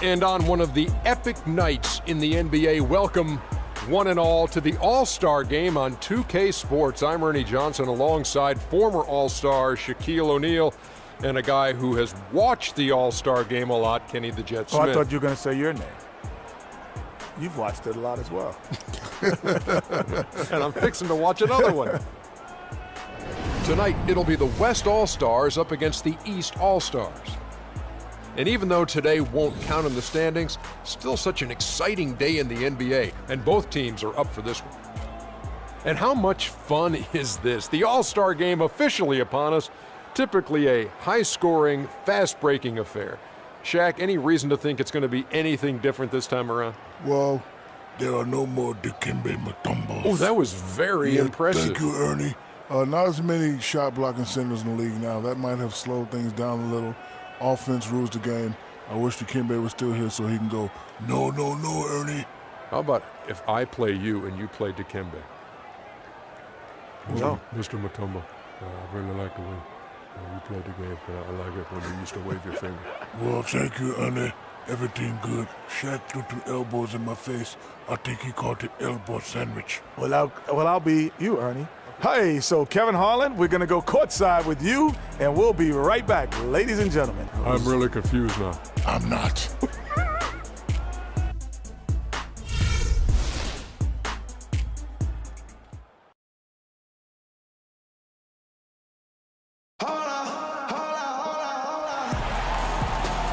And on one of the epic nights in the NBA, welcome one and all to the All-Star Game on 2K Sports. I'm Ernie Johnson alongside former All-Star Shaquille O'Neal and a guy who has watched the All-Star Game a lot, Kenny the Jet Smith. Oh, I thought you were going to say your name. You've watched it a lot as well. And I'm fixing to watch another one. Tonight, it'll be the West All-Stars up against the East All-Stars. And even though today won't count in the standings, still such an exciting day in the NBA, and both teams are up for this one. And how much fun is this? The All-Star Game officially upon us, typically a high-scoring, fast-breaking affair. Shaq, any reason to think it's going to be anything different this time around? Well, there are no more Dikembe Mutombos. Oh, that was very impressive. Thank you, Ernie. Not as many shot-blocking centers in the league now. That might have slowed things down a little. Offense rules the game. I wish Dikembe was still here so he can go, no, no, no, Ernie. How about if I play you and you play Dikembe? No. Mr. Mutombo, I really like the way you played the game, but I like it when you used to wave your finger. Well, thank you, Ernie. Everything good. Shaq threw 2 elbows in my face. I think he called it elbow sandwich. Well, I'll be you, Ernie. Hey, so Kevin Harlan, we're going to go courtside with you, and we'll be right back, ladies and gentlemen. I'm really confused now. I'm not.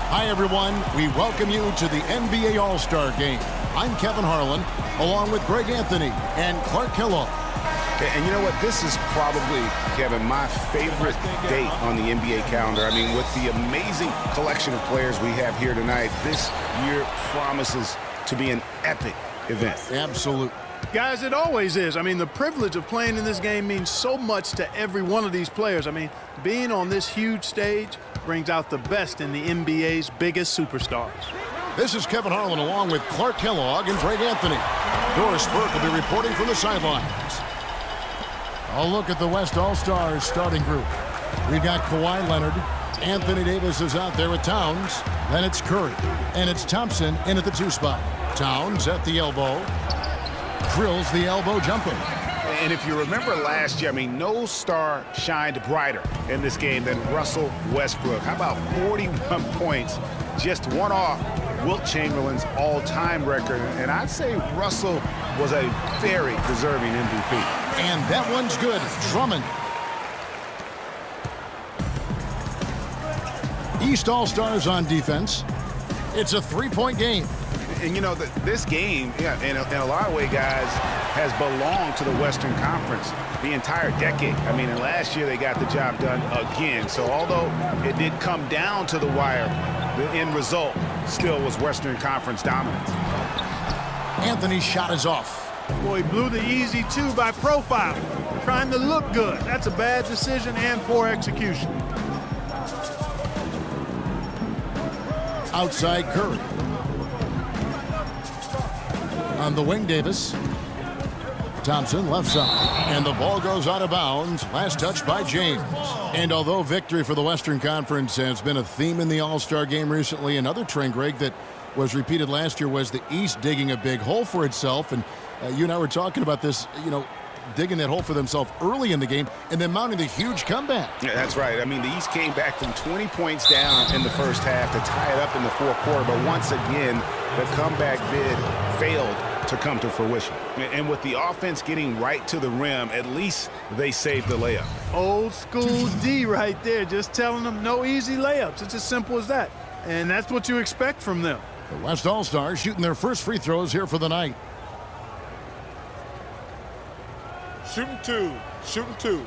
Hi, everyone. We welcome you to the NBA All-Star Game. I'm Kevin Harlan, along with Greg Anthony and Clark Kellogg. And you know what? This is probably, Kevin, my favorite date on the NBA calendar. I mean, with the amazing collection of players we have here tonight, this year promises to be an epic event. Absolutely. Guys, it always is. I mean, the privilege of playing in this game means so much to every one of these players. I mean, being on this huge stage brings out the best in the NBA's biggest superstars. This is Kevin Harlan along with Clark Kellogg and Greg Anthony. Doris Burke will be reporting from the sidelines. A look at the West All-Stars starting group. We've got Kawhi Leonard. Anthony Davis is out there with Towns. Then it's Curry. And it's Thompson in at the 2 spot. Towns at the elbow. Drills the elbow jumper. And if you remember last year, I mean, no star shined brighter in this game than Russell Westbrook. How about 41 points, just one off Wilt Chamberlain's all-time record. And I'd say Russell was a very deserving MVP. And that one's good. Drummond. East All-Stars on defense. It's a 3-point game. And, you know, this game, yeah, in a lot of ways, guys, has belonged to the Western Conference the entire decade. I mean, and last year they got the job done again. So although it did come down to the wire, the end result still was Western Conference dominance. Anthony's shot is off. Boy, he blew the easy 2 by profile, trying to look good. That's a bad decision and poor execution. Outside Curry. On the wing, Davis. Thompson left side. And the ball goes out of bounds. Last touch by James. And although victory for the Western Conference has been a theme in the All-Star Game recently, another trend, Greg, that was repeated last year was the East digging a big hole for itself. And you and I were talking about this, you know, digging that hole for themselves early in the game and then mounting the huge comeback. Yeah, that's right. I mean, the East came back from 20 points down in the first half to tie it up in the fourth quarter. But once again, the comeback bid failed to come to fruition. And with the offense getting right to the rim, at least they saved the layup. Old school D right there, just telling them no easy layups. It's as simple as that. And that's what you expect from them. The West All-Stars shooting their first free throws here for the night. Shooting 2. Shooting 2.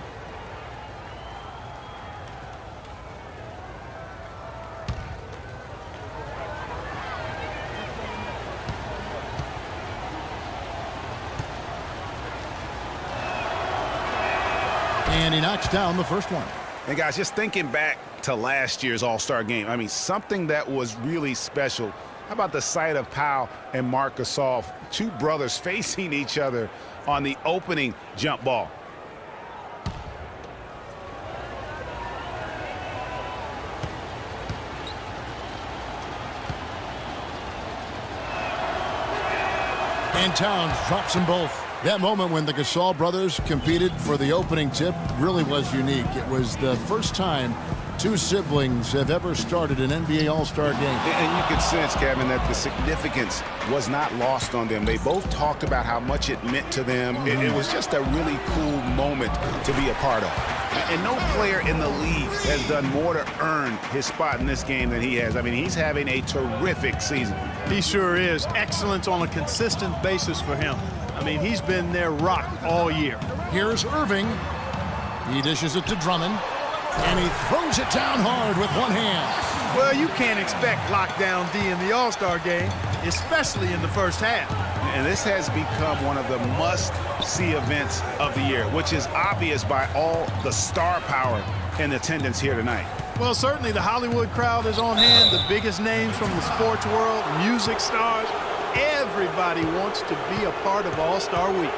And he knocks down the first one. And guys, just thinking back to last year's All-Star Game, I mean, something that was really special. How about the sight of Powell and Marc Gasol, 2 brothers facing each other on the opening jump ball? And Towns drops them both. That moment when the Gasol brothers competed for the opening tip really was unique. It was the first time two siblings have ever started an NBA All-Star game. And you could sense, Kevin, that the significance was not lost on them. They both talked about how much it meant to them. It was just a really cool moment to be a part of. And no player in the league has done more to earn his spot in this game than he has. I mean, he's having a terrific season. He sure is. Excellence on a consistent basis for him. I mean, he's been their rock all year. Here's Irving. He dishes it to Drummond. And he throws it down hard with one hand. Well, you can't expect lockdown D in the All-Star game, especially in the first half. And this has become one of the must-see events of the year, which is obvious by all the star power in attendance here tonight. Well, certainly the Hollywood crowd is on hand, the biggest names from the sports world, music stars. Everybody wants to be a part of All-Star Week.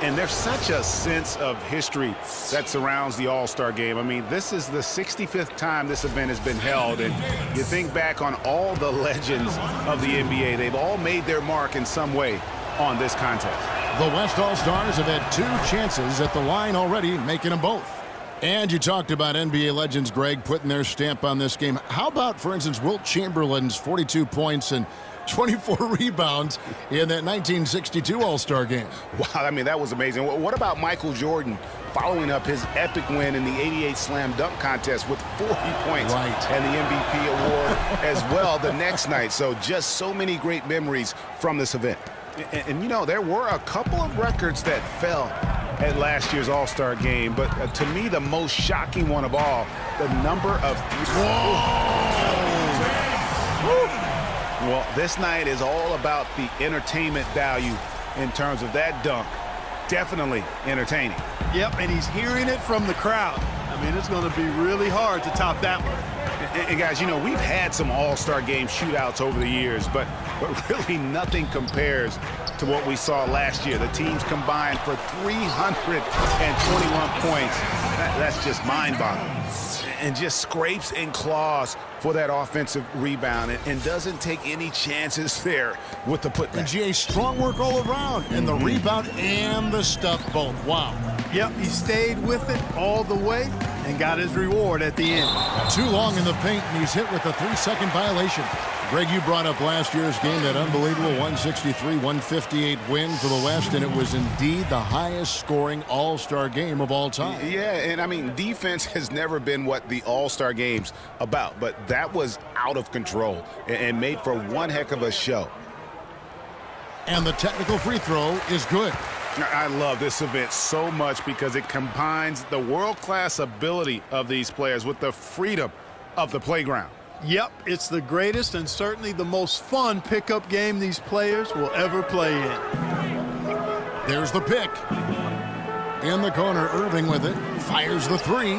And there's such a sense of history that surrounds the All-Star game. I mean, this is the 65th time this event has been held, and you think back on all the legends of the NBA. They've all made their mark in some way on this contest. The West All-Stars have had two chances at the line already, making them both. And you talked about NBA legends, Greg, putting their stamp on this game. How about, for instance, Wilt Chamberlain's 42 points and 24 rebounds in that 1962 All-Star game? Wow, I mean, that was amazing. What about Michael Jordan following up his epic win in the '88 Slam Dunk Contest with 40 points and the MVP award as well the next night? So just so many great memories from this event. And you know, there were a couple of records that fell at last year's All-Star game, but to me, the most shocking one of all, the number of... Well, this night is all about the entertainment value in terms of that dunk. Definitely entertaining. Yep, and he's hearing it from the crowd. I mean, it's going to be really hard to top that one. And guys, you know, we've had some All-Star game shootouts over the years, but really nothing compares to what we saw last year. The teams combined for 321 points. That's just mind-boggling. And just scrapes and claws for that offensive rebound and doesn't take any chances there with the putback. And GA, strong work all around, and the rebound and the stuff both. Wow. Yep, he stayed with it all the way and got his reward at the end. Too long in the paint, and he's hit with a 3-second violation. Greg, you brought up last year's game, that unbelievable 163-158 win for the West, and it was indeed the highest scoring All-Star game of all time. Yeah, and I mean, defense has never been what the All-Star game's about, but that was out of control and made for one heck of a show. And the technical free throw is good. I love this event so much because it combines the world-class ability of these players with the freedom of the playground. Yep, it's the greatest and certainly the most fun pickup game these players will ever play in. There's the pick. In the corner, Irving with it. Fires the three.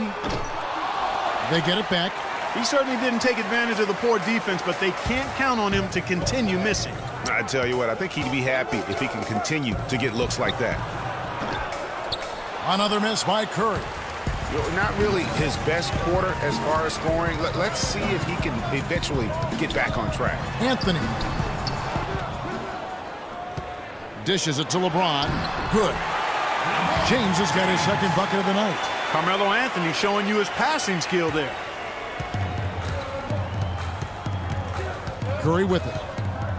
They get it back. He certainly didn't take advantage of the poor defense, but they can't count on him to continue missing. I tell you what, I think he'd be happy if he can continue to get looks like that. Another miss by Curry. Not really his best quarter as far as scoring. Let's see if he can eventually get back on track. Anthony dishes it to LeBron. Good. James has got his second bucket of the night. Carmelo Anthony showing you his passing skill there. Curry with it.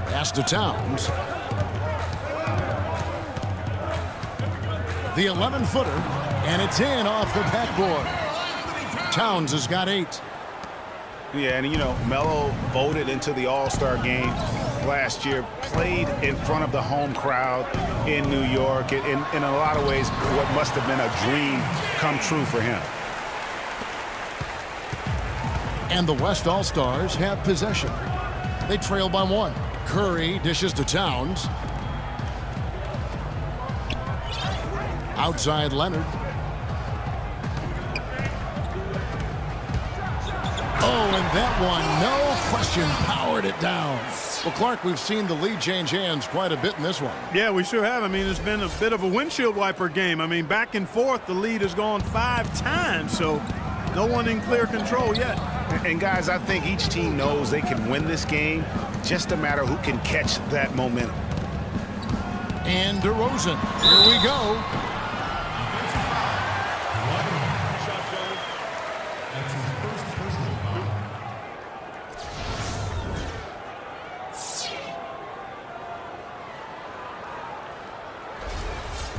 Pass to Towns. The 11-footer, and it's in off the backboard. Towns has got 8. Yeah, and you know, Melo voted into the All-Star game last year, played in front of the home crowd in New York. In a lot of ways, what must have been a dream come true for him. And the West All-Stars have possession. They trail by 1. Curry dishes to Towns. Outside Leonard. Oh, and that one, no question, powered it down. Well, Clark, we've seen the lead change hands quite a bit in this one. Yeah, we sure have. I mean, it's been a bit of a windshield wiper game. I mean, back and forth, the lead has gone 5 times, so no one in clear control yet. And guys, I think each team knows they can win this game, just a matter who can catch that momentum. And DeRozan. Here we go.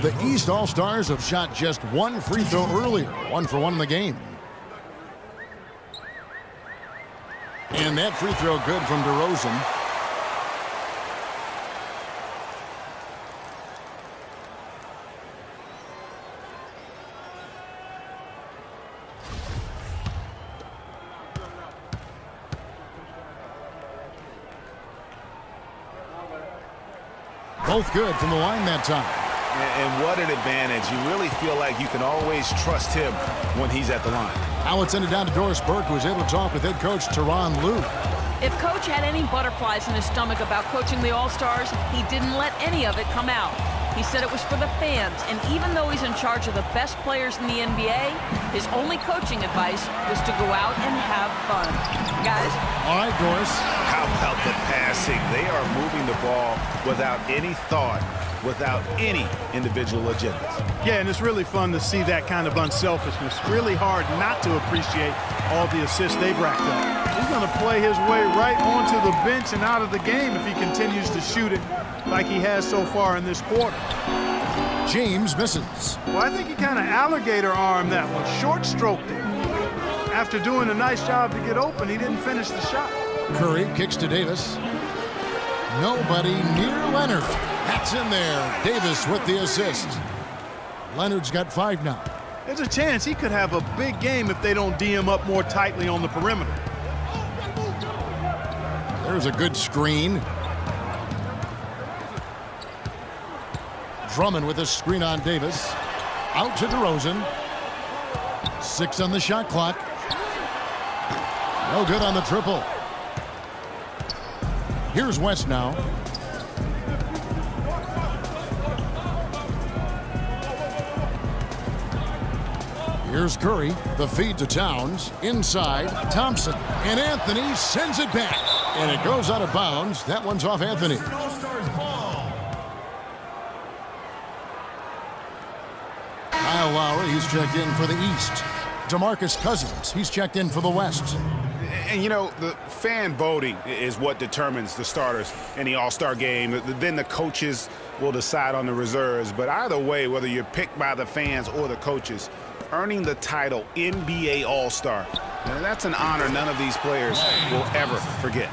The East All-Stars have shot just one free throw earlier, 1 for 1 in the game. And that free throw good from DeRozan. Both good from the line that time. And what an advantage. You really feel like you can always trust him when he's at the line. Now it's ended down to Doris Burke, who was able to talk with head coach Teron Lue. If Coach had any butterflies in his stomach about coaching the All-Stars, he didn't let any of it come out. He said it was for the fans, and even though he's in charge of the best players in the NBA, his only coaching advice was to go out and have fun. Guys? All right, Doris. How about the passing? They are moving the ball without any thought, without any individual agendas. Yeah, and it's really fun to see that kind of unselfishness. Really hard not to appreciate all the assists they've racked up. He's going to play his way right onto the bench and out of the game if he continues to shoot it like he has so far in this quarter. James misses. Well, I think he kind of alligator armed that one, short stroked it. After doing a nice job to get open, he didn't finish the shot. Curry kicks to Davis. Nobody near Leonard. That's in there. Davis with the assist. Leonard's got 5 now. There's a chance he could have a big game if they don't D him up more tightly on the perimeter. There's a good screen. Drummond with a screen on Davis. Out to DeRozan. 6 on the shot clock. No good on the triple. Here's West now. Here's Curry. The feed to Towns. Inside. Thompson. And Anthony sends it back. And it goes out of bounds. That one's off Anthony. Kyle Lowry, he's checked in for the East. DeMarcus Cousins, he's checked in for the West. And, you know, the fan voting is what determines the starters in the All-Star game. Then the coaches will decide on the reserves. But either way, whether you're picked by the fans or the coaches, earning the title NBA All-Star, that's an honor none of these players will ever forget.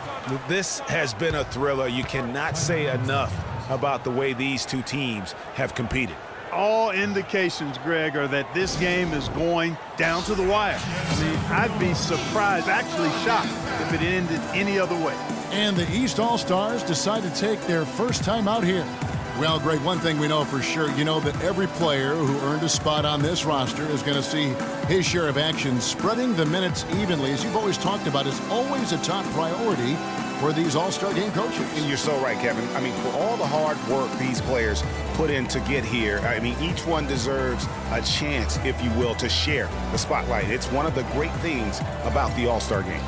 This has been a thriller. You cannot say enough about the way these two teams have competed. All indications, Greg, are that this game is going down to the wire. I mean, I'd be surprised, actually shocked, if it ended any other way. And the East All-Stars decide to take their first time out here. Well, Greg, one thing we know for sure, you know that every player who earned a spot on this roster is going to see his share of action. Spreading the minutes evenly, as you've always talked about, is always a top priority for these All-Star game coaches. And you're so right, Kevin. I mean, for all the hard work these players put in to get here, I mean, each one deserves a chance, if you will, to share the spotlight. It's one of the great things about the All-Star game.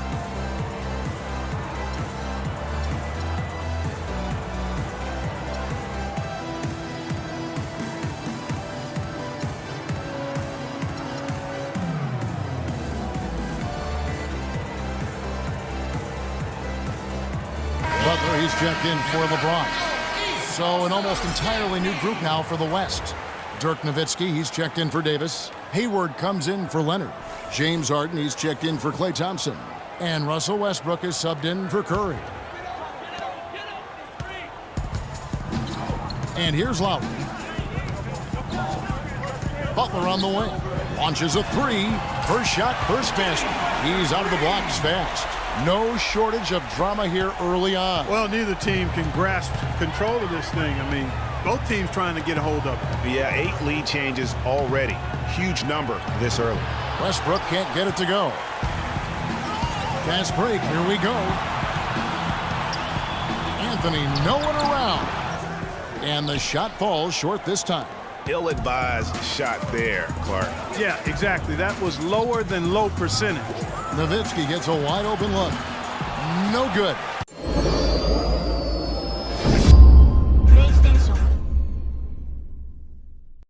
Butler, he's checked in for LeBron. So an almost entirely new group now for the West. Dirk Nowitzki, he's checked in for Davis. Hayward comes in for Leonard. James Harden, he's checked in for Klay Thompson. And Russell Westbrook is subbed in for Curry. And here's Lowry. Butler on the wing. Launches a 3. First shot, first basket. He's out of the blocks fast. No shortage of drama here early on. Well, neither team can grasp control of this thing. I mean, both teams trying to get a hold of it. Yeah, 8 lead changes already. Huge number this early. Westbrook can't get it to go. Fast break, here we go. Anthony nowhere around. And the shot falls short this time. Ill-advised shot there, Clark. Yeah, exactly. That was lower than low percentage. Nowitzki gets a wide open look. No good.